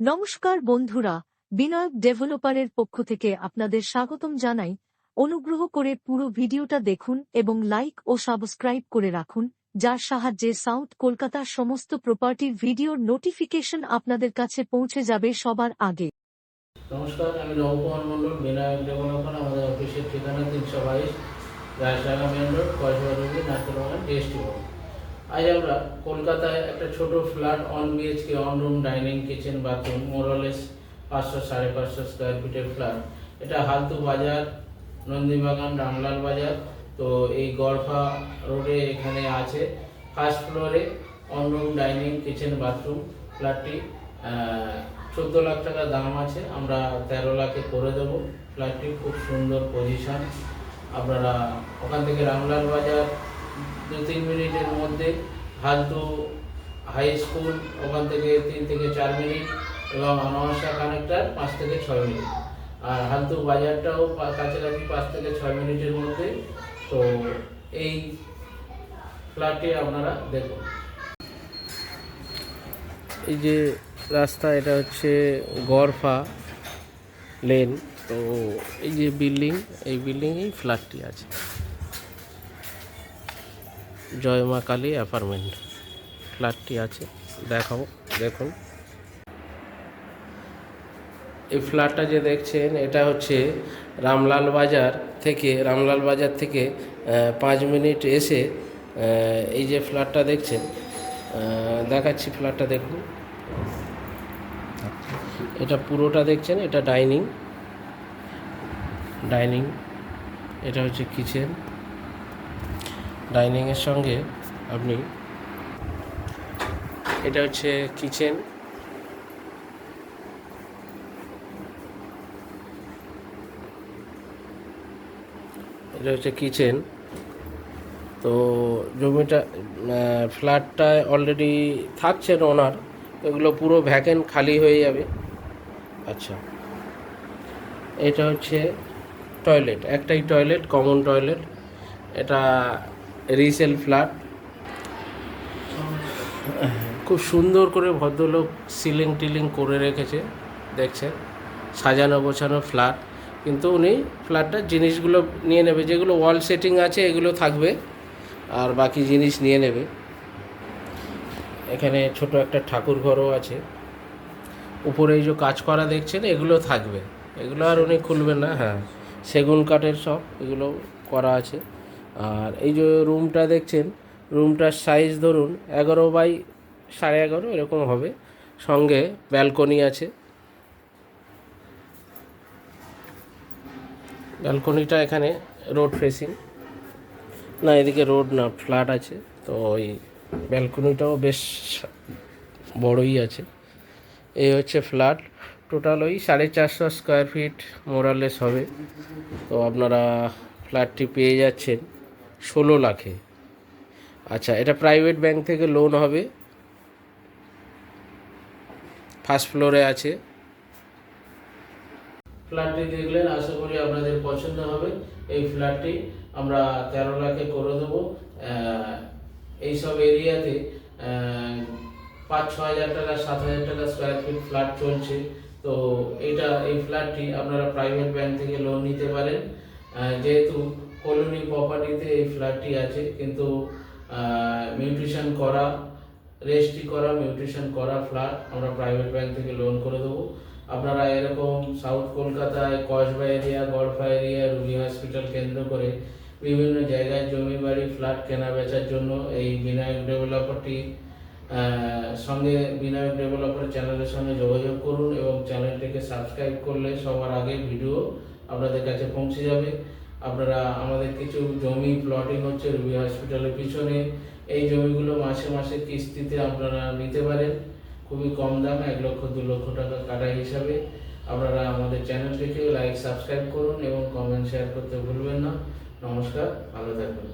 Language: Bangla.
নমস্কার বন্ধুরা, বিনায়ক ডেভেলপারের পক্ষ থেকে আপনাদের স্বাগতম জানাই। অনুগ্রহ করে পুরো ভিডিওটা দেখুন এবং লাইক ও সাবস্ক্রাইব করে রাখুন, যার সাহায্যে সাউথ কলকাতার সমস্ত প্রপার্টির ভিডিওর নোটিফিকেশন আপনাদের কাছে পৌঁছে যাবে সবার আগে। নমস্কার, আমি রঘুকুমার মণ্ডল, বিনায়ক ডেভেলপার। আমাদের অফিসের ঠিকানা 322 রায়সাগা মেন রোড, কসবারুলি, নাট্যবাগান, ডিএসটি ভবন। আজ আমরা কলকাতায় একটা ছোট flat, 1 BHK, on room, dining, kitchen, bathroom, মোরলেস 500-550 square ফিটের ফ্ল্যাট। এটা হালতু বাজার, নন্দীবাগান, রামলাল বাজার। তো এই গড়ফা রোডে এখানে আছে। ফার্স্ট ফ্লোরে অন রুম, ডাইনিং, কিচেন, বাথরুম। ফ্ল্যাটটি 14 লাখ টাকা দাম আছে, আমরা 13 লাখে করে দেবো। ফ্ল্যাটটি খুব সুন্দর পজিশন। আপনারা ওখান থেকে রামলাল বাজার 2-3 মিনিটের মধ্যে, হালতু হাই স্কুল ওখান থেকে 3 থেকে 4 মিনিট, এবং অনাবসা কানেক্টার 5 থেকে 6 মিনিট। আর হালতু বাজারটাও কাছাকাছি 5 থেকে 6 মিনিটের মধ্যে। তো এই ফ্ল্যাটটি আপনারা দেখুন। এই যে রাস্তা, এটা হচ্ছে গড়ফা লেন। তো এই যে বিল্ডিং, এই বিল্ডিংয়েই ফ্ল্যাটটি আছে। জয় মা কালী অ্যাপার্টমেন্ট ফ্ল্যাটটি আছে, দেখাবো, দেখুন। এই ফ্ল্যাটটা যে দেখছেন, এটা হচ্ছে রামলাল বাজার থেকে 5 মিনিট এসে এই যে ফ্ল্যাটটা দেখছেন, দেখাচ্ছি। ফ্ল্যাটটা দেখুন, এটা পুরোটা দেখছেন। এটা ডাইনিং, এটা হচ্ছে কিচেন। ডাইনিংয়ের সঙ্গে আপনি, এটা হচ্ছে কিচেন, তো জমিটা, ফ্ল্যাটটায় অলরেডি থাকছেন ওনার, এগুলো পুরো ভ্যাকেন্ট, খালি হয়ে যাবে। আচ্ছা, এটা হচ্ছে টয়লেট, একটাই টয়লেট, কমন টয়লেট। এটা রিসেল ফ্ল্যাট। খুব সুন্দর করে ভদ্রলোক সিলিং টিলিং করে রেখেছে, দেখছেন। সাজানো গোছানো ফ্ল্যাট, কিন্তু উনি ফ্ল্যাটটার জিনিসগুলো নিয়ে নেবে। যেগুলো ওয়াল সেটিং আছে এগুলো থাকবে, আর বাকি জিনিস নিয়ে নেবে। এখানে ছোট একটা ঠাকুর ঘরও আছে। উপরে এই যে কাজ করা দেখছেন, এগুলো থাকবে, এগুলো আর উনি খুলবেন না। হ্যাঁ, সেগুন কাঠের সব এগুলো করা আছে। আর এই যে রুমটা দেখছেন, রুমটার সাইজ ধরুন 11x11.5 এরকম হবে। সঙ্গে ব্যালকনি আছে। ব্যালকনিটা এখানে রোড ফেসিং না, এদিকে রোড না, ফ্ল্যাট আছে। তো ওই ব্যালকনিটাও বেশ বড়ই আছে। এই হচ্ছে ফ্ল্যাট। টোটাল ওই 450 স্কোয়ার ফিট মোরালেস হবে। তো আপনারা ফ্ল্যাটটি পেয়ে যাচ্ছেন 16 লাখে। আচ্ছা, এটা প্রাইভেট ব্যাংক থেকে লোন হবে। ফার্স্ট ফ্লোরে আছে। ফ্ল্যাটটি দেখলেন, আশা করি আপনাদের পছন্দ হবে। এই ফ্ল্যাটটি আমরা 13 লাখে করে দেবো। এইসব এরিয়াতে 5-6 হাজার টাকা, 7 হাজার টাকা স্কোয়ার ফিট ফ্ল্যাট চলছে। তো এই ফ্ল্যাটটি আপনারা প্রাইভেট ব্যাংক থেকে লোন নিতে পারেন। যেহেতু কলোনি প্রপার্টিতে এই ফ্ল্যাটটি আছে, কিন্তু মিউটেশন করা, মিউটেশন করা ফ্ল্যাট আমরা প্রাইভেট ব্যাংক থেকে লোন করে দেবো। আপনারা এরকম সাউথ কলকাতায় Kasba area, Garfa area, Ruby hospital কেন্দ্র করে বিভিন্ন জায়গায় জমি বাড়ি ফ্ল্যাট কেনা বেচার জন্য এই বিনায়ক ডেভেলপারটি সঙ্গে, বিনায়ক ডেভেলপার চ্যানেলের সঙ্গে যোগাযোগ করুন, এবং চ্যানেলটিকে সাবস্ক্রাইব করলে সবার আগে ভিডিও আপনাদের কাছে পৌঁছে যাবে। আপনারা, আমাদের কিছু জমি প্লটিং হচ্ছে রুবি হসপিটালের পিছনে। এই জমিগুলো মাসে মাসে কিস্তিতে আপনারা নিতে পারেন, খুবই কম দামে, 1 লক্ষ 2 লক্ষ টাকা কাটা হিসাবে। আপনারা আমাদের চ্যানেলটিকে লাইক, সাবস্ক্রাইব করুন এবং কমেন্ট শেয়ার করতে ভুলবেন না। নমস্কার, ভালো থাকবেন।